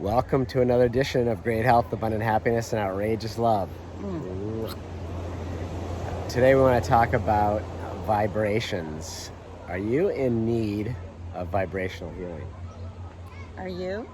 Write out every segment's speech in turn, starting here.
Welcome to another edition of Great Health, Abundant Happiness, and Outrageous Love. Today we want to talk about vibrations. Are you in need of vibrational healing? Are you?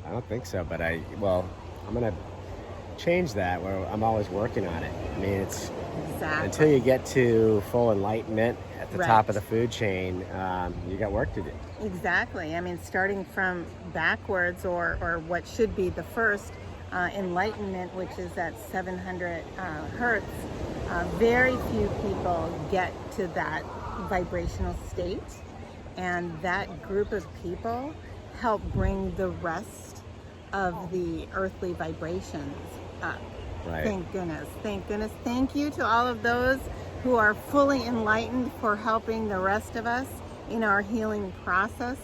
I don't think so, but I'm going to change that where I'm always working on it. I mean, it's Exactly. until you get to full enlightenment at the Right. top of the food chain, you got work to do. Exactly. I mean, starting from backwards or what should be the first enlightenment, which is at 700 hertz, very few people get to that vibrational state. And that group of people help bring the rest of the earthly vibrations up. Right. Thank goodness. Thank goodness. Thank you to all of those who are fully enlightened for helping the rest of us in our healing process.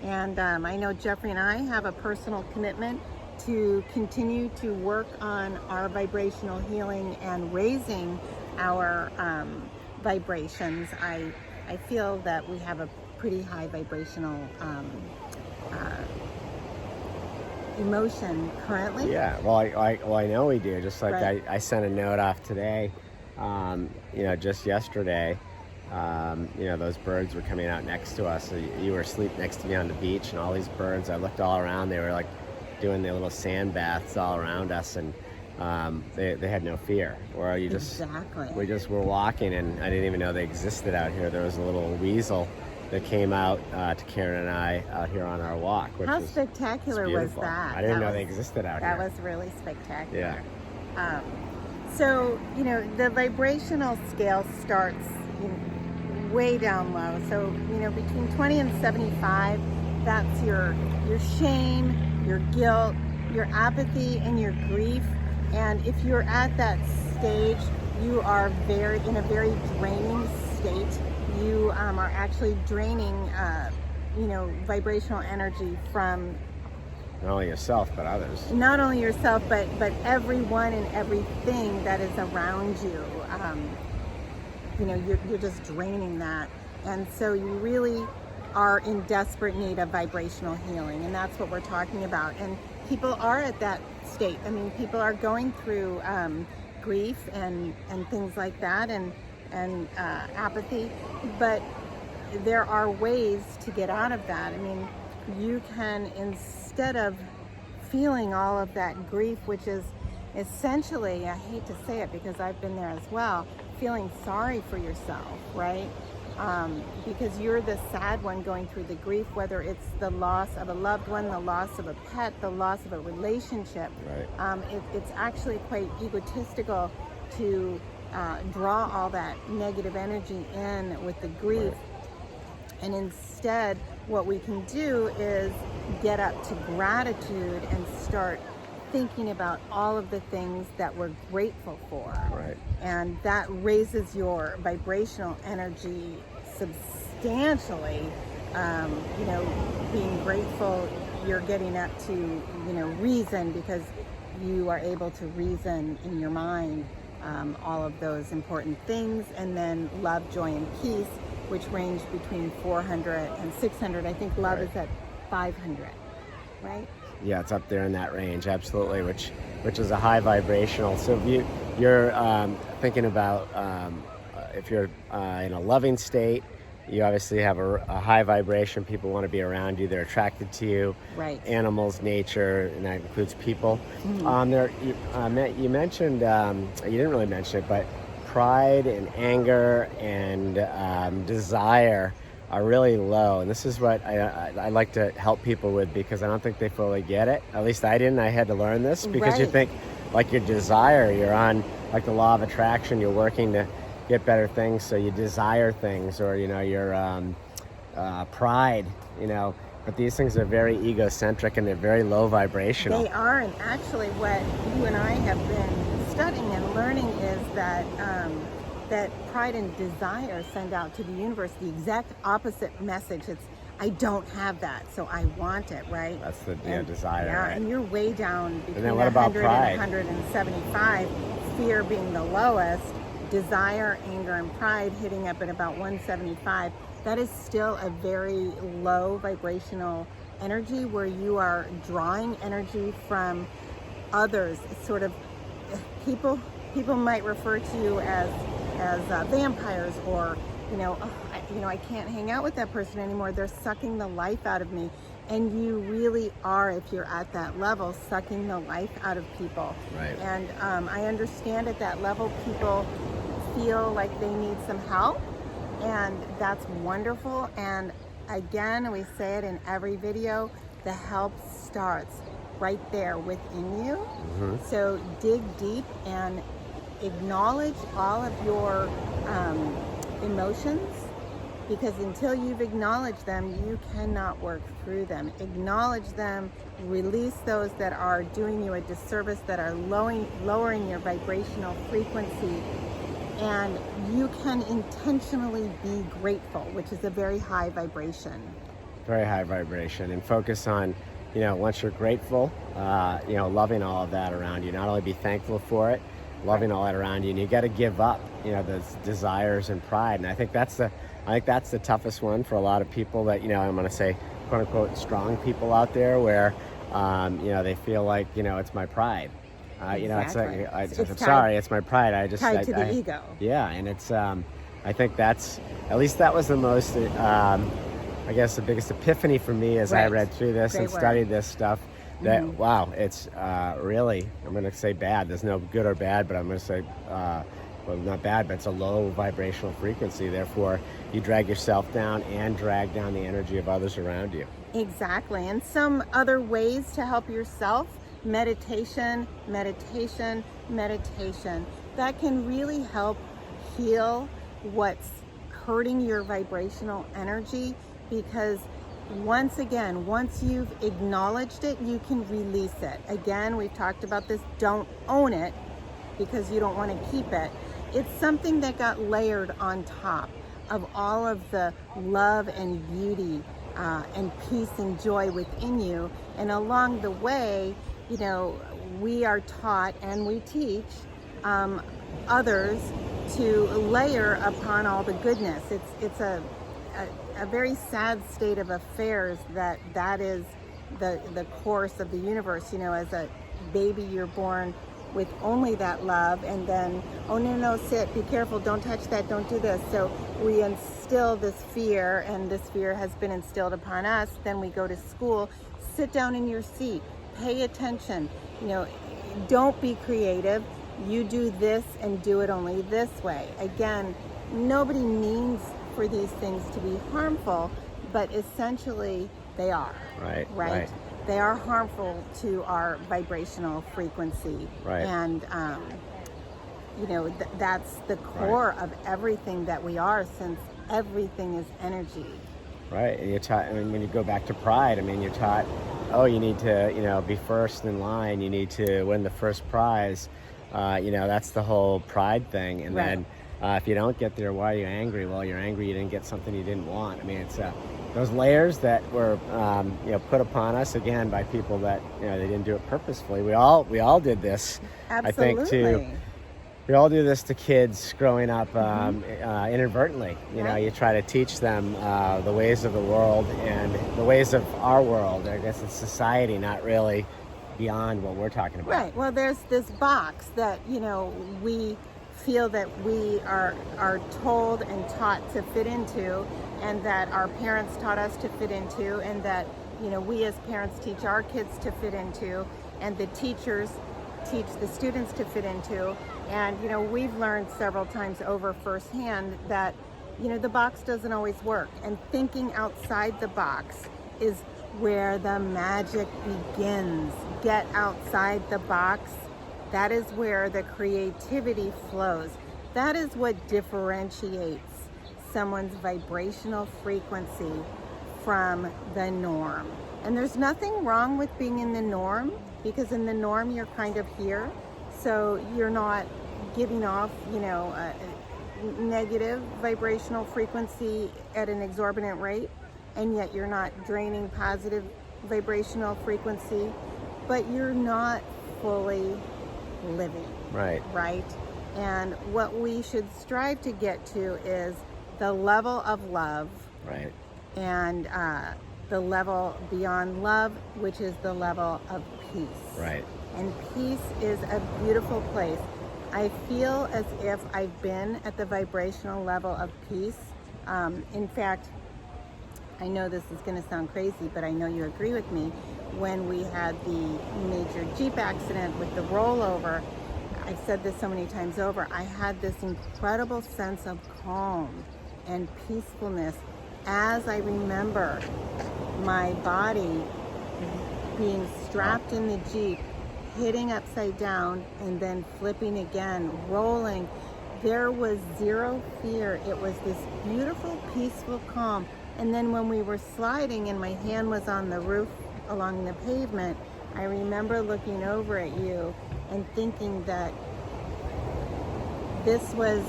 And I know Jeffrey and I have a personal commitment to continue to work on our vibrational healing and raising our vibrations. I feel that we have a pretty high vibrational emotion currently. Yeah, well, I know we do. Just like Right. I sent a note off today, just yesterday. Those birds were coming out next to us. So you were asleep next to me on the beach, and all these birds, I looked all around. They were like doing the little sand baths all around us, and they had no fear. Or you just Exactly. we just were walking, and I didn't even know they existed out here. There was a little weasel that came out to Karen and I out here on our walk. Which How was spectacular was beautiful. that? I didn't That know they was- existed out That here. was really spectacular. Yeah. So, the vibrational scale starts way down low. So, between 20 and 75, that's your shame, your guilt, your apathy, and your grief. And if you're at that stage, you are in a very draining state. You are actually draining, vibrational energy from Not only yourself, but others. not only yourself, but everyone and everything that is around you. You're just draining that. And so you really are in desperate need of vibrational healing. And that's what we're talking about. And people are at that state. I mean, people are going through grief and things like that and apathy. But there are ways to get out of that. I mean, you can, instead of feeling all of that grief, which is essentially, I hate to say it because I've been there as well, feeling sorry for yourself, right? Because you're the sad one going through the grief, whether it's the loss of a loved one, the loss of a pet, the loss of a relationship. Right. It's actually quite egotistical to draw all that negative energy in with the grief. Right. And instead, what we can do is get up to gratitude and start thinking about all of the things that we're grateful for. Right. And that raises your vibrational energy substantially. Being grateful, you're getting up to, reason, because you are able to reason in your mind all of those important things. And then love, joy, and peace, which range between 400 and 600. I think love Right. is at 500, right? Yeah, it's up there in that range, absolutely, which is a high vibrational. So if you're thinking about if you're in a loving state, you obviously have a high vibration. People want to be around you. They're attracted to you. Right. Animals, nature, and that includes people. Mm-hmm. You mentioned, you didn't really mention it, but pride and anger and desire are really low. And this is what I like to help people with, because I don't think they fully get it. At least I didn't. I had to learn this, because you Right. think like your desire, you're on like the law of attraction, you're working to get better things, so you desire things, or your pride, but these things are very egocentric and they're very low vibrational. They are, and actually what you and I have been studying and learning is that that pride and desire send out to the universe the exact opposite message. It's, I don't have that, so I want it, right? That's the And- desire. Yeah, Right? and you're way down between then what about 100 pride? and 175, fear being the lowest, desire, anger, and pride hitting up at about 175. That is still a very low vibrational energy where you are drawing energy from others. It's sort of people might refer to you as vampires, or I can't hang out with that person anymore. They're sucking the life out of me. And you really are, if you're at that level, sucking the life out of people. Right. And I understand at that level, people feel like they need some help, and that's wonderful. And again, we say it in every video, the help starts right there within you. So dig deep and acknowledge all of your emotions, because until you've acknowledged them, you cannot work through them. Acknowledge them, release those that are doing you a disservice, that are lowering your vibrational frequency, and you can intentionally be grateful, which is a very high vibration. Very high vibration, and focus on, once you're grateful, loving all of that around you. Not only be thankful for it, loving all that around you, and you got to give up, those desires and pride. And I think that's the toughest one for a lot of people that, I'm going to say, quote unquote, strong people out there, where, they feel like, it's my pride. It's like, I'm sorry, it's my pride. Tied to the ego. Yeah, and it's, I think that's, at least that was the most, I guess the biggest epiphany for me as I read through this and studied this stuff. That wow, it's really, I'm going to say bad. There's no good or bad, but I'm going to say, well, not bad, but it's a low vibrational frequency. Therefore, you drag yourself down and drag down the energy of others around you. Exactly. And some other ways to help yourself: meditation. That can really help heal what's hurting your vibrational energy, because once you've acknowledged it, you can release it. Again, we've talked about this. Don't own it, because you don't want to keep it. It's something that got layered on top of all of the love and beauty and peace and joy within you. And along the way, we are taught and we teach others to layer upon all the goodness. It's a very sad state of affairs that is the course of the universe. As a baby, you're born with only that love, and then, oh no, sit, be careful, don't touch that, don't do this. So we instill this fear, and this fear has been instilled upon us. Then we go to school, sit down in your seat, pay attention, don't be creative, you do this and do it only this way. Again, nobody means for these things to be harmful, but essentially they are. Right. They are harmful to our vibrational frequency. Right. And, that's the core of everything that we are, since everything is energy. Right. And you're taught, when you go back to pride, you're taught, you need to, be first in line. You need to win the first prize. That's the whole pride thing. And then if you don't get there, why are you angry? Well, you're angry you didn't get something you didn't want. It's those layers that were put upon us, again, by people that they didn't do it purposefully. We all did this. Absolutely. I think we all do this to kids growing up inadvertently. You try to teach them the ways of the world and the ways of our world. I guess it's society, not really beyond what we're talking about. Right. Well, there's this box that we feel that we are told and taught to fit into, and that our parents taught us to fit into, and that we as parents teach our kids to fit into, and the teachers teach the students to fit into. And we've learned several times over firsthand that the box doesn't always work, and thinking outside the box is where the magic begins. Get outside the box. That is where the creativity flows. That is what differentiates someone's vibrational frequency from the norm. And there's nothing wrong with being in the norm, because in the norm you're kind of here. So you're not giving off, a negative vibrational frequency at an exorbitant rate, and yet you're not draining positive vibrational frequency, but you're not fully living. Right. And what we should strive to get to is the level of love. Right. And the level beyond love, which is the level of peace. Right. And peace is a beautiful place. I feel as if I've been at the vibrational level of peace. In fact, I know this is going to sound crazy, but I know you agree with me. When we had the major Jeep accident with the rollover, I've said this so many times over, I had this incredible sense of calm and peacefulness as I remember my body being strapped in the Jeep, hitting upside down, and then flipping again, rolling. There was zero fear. It was this beautiful, peaceful calm. And then when we were sliding and my hand was on the roof along the pavement, I remember looking over at you and thinking that this was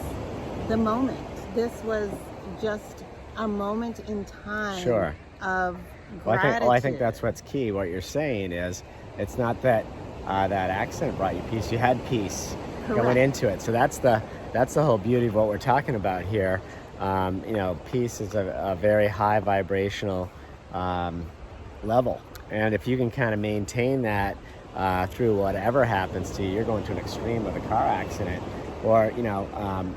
the moment. This was just a moment in time Sure. of Well, gratitude. I think that's what's key. What you're saying is, it's not that that accident brought you peace. You had peace Correct. going into it. So that's the whole beauty of what we're talking about here. Peace is a very high vibrational level, and if you can kind of maintain that through whatever happens to you, you're going to an extreme of a car accident, or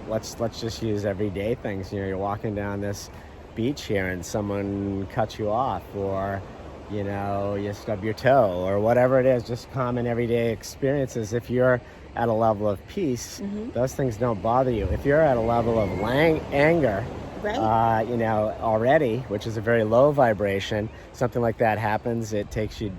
let's just use everyday things. You're walking down this beach here and someone cuts you off, or you stub your toe, or whatever it is, just common everyday experiences. If you're at a level of peace, those things don't bother you. If you're at a level of anger, Right. Already, which is a very low vibration, something like that happens, it takes you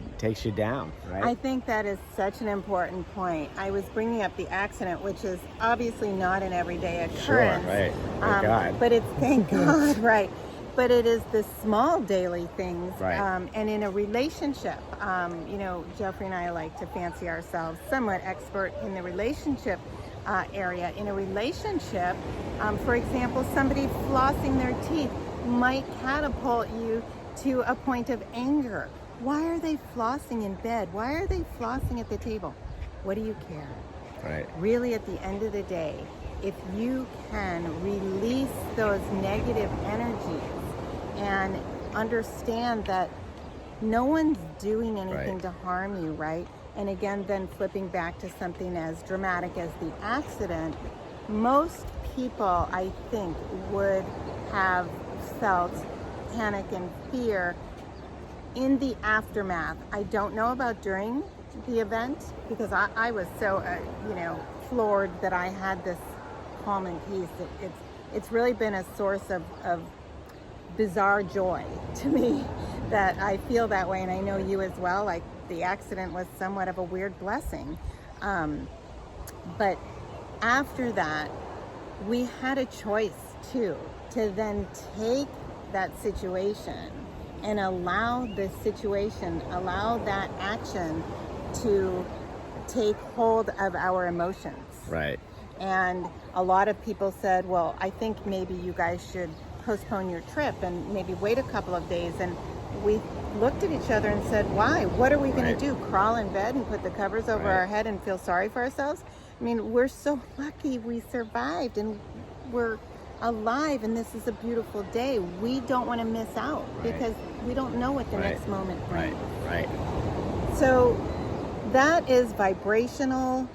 down, right? I think that is such an important point. I was bringing up the accident, which is obviously not an everyday occurrence. Sure, right. Thank God. But it's, thank God, right. But it is the small daily things. Right. And in a relationship, Jeffrey and I like to fancy ourselves somewhat expert in the relationship area. In a relationship, for example, somebody flossing their teeth might catapult you to a point of anger. Why are they flossing in bed? Why are they flossing at the table? What do you care? Right. Really, at the end of the day, if you can release those negative energies and understand that no one's doing anything Right. to harm you, right? And again, then flipping back to something as dramatic as the accident, most people, I think, would have felt panic and fear in the aftermath. I don't know about during the event, because I was so, floored that I had this calm and peace. It's really been a source of bizarre joy to me that I feel that way, and I know you as well. Like, the accident was somewhat of a weird blessing, but after that we had a choice too, to then take that situation and allow that action to take hold of our emotions. Right. And a lot of people said, well, I think maybe you guys should postpone your trip and maybe wait a couple of days. And we looked at each other and said, why? What are we going Right. to do? Crawl in bed and put the covers over Right. our head and feel sorry for ourselves? I mean, we're so lucky we survived and we're alive, and this is a beautiful day. We don't want to miss out, Right. because we don't know what the Right. next moment brings. Right. So that is vibrational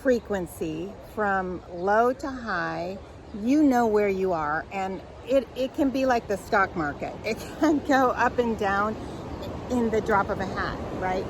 frequency from low to high. You know where you are, and it can be like the stock market. It can go up and down in the drop of a hat, right?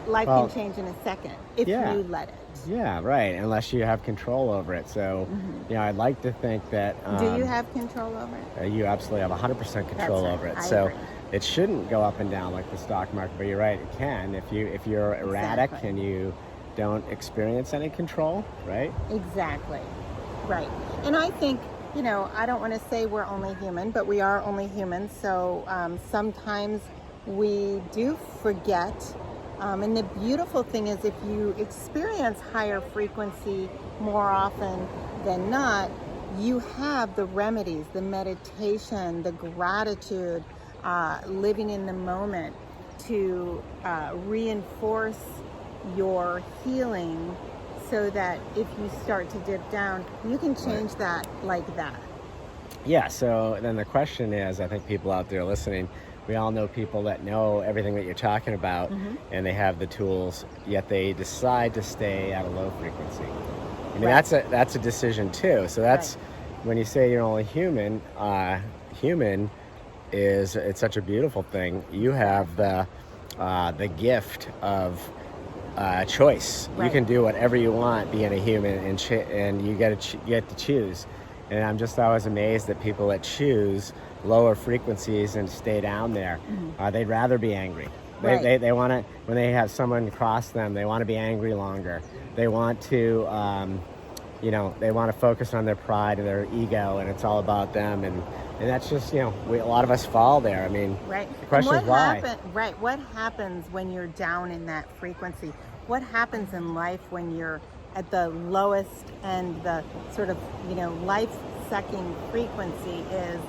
Life Well, can change in a second if yeah. you let it. Yeah, right. Unless you have control over it. So, I'd like to think that Do you have control over it? you absolutely have 100% control right. over it. I so agree. it shouldn't go up and down like the stock market, but you're right, it can if you're erratic Exactly. and you don't experience any control, right? Exactly. Right. And I think, I don't want to say we're only human, but we are only human. So sometimes we do forget. And the beautiful thing is, if you experience higher frequency more often than not, you have the remedies, the meditation, the gratitude, living in the moment to reinforce your healing, so that if you start to dip down, you can change that like that. Yeah, so then the question is, I think people out there listening, we all know people that know everything that you're talking about, and they have the tools, yet they decide to stay at a low frequency. I mean, Right. that's a decision too. So that's when you say you're only human. Human it's such a beautiful thing. You have the gift of choice. You Right. can do whatever you want being a human, and you get to choose. And I'm just always amazed at people that choose lower frequencies and stay down there. They'd rather be angry. Right. They want to, when they have someone cross them, they want to be angry longer. They want to, they want to focus on their pride and their ego, and it's all about them. And that's just, a lot of us fall there. I mean, Right. the question is why. What happens when you're down in that frequency? What happens in life when you're at the lowest and the sort of, life-sucking frequency is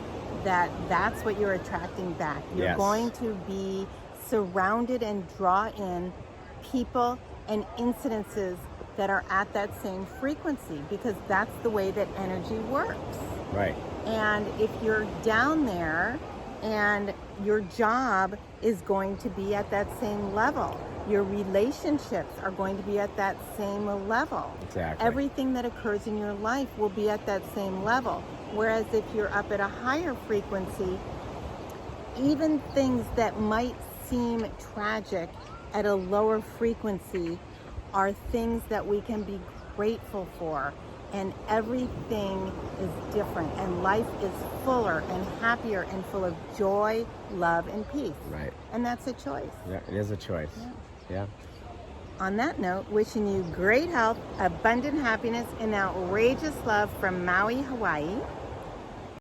that's what you're attracting back. You're Yes. going to be surrounded and draw in people and incidences that are at that same frequency, because that's the way that energy works. Right. And if you're down there and your job is going to be at that same level, your relationships are going to be at that same level. Exactly. Everything that occurs in your life will be at that same level. Whereas if you're up at a higher frequency, even things that might seem tragic at a lower frequency are things that we can be grateful for. And everything is different, and life is fuller and happier and full of joy, love, and peace. Right. And that's a choice. Yeah, it is a choice. Yeah. On that note, wishing you great health, abundant happiness, and outrageous love from Maui, Hawaii.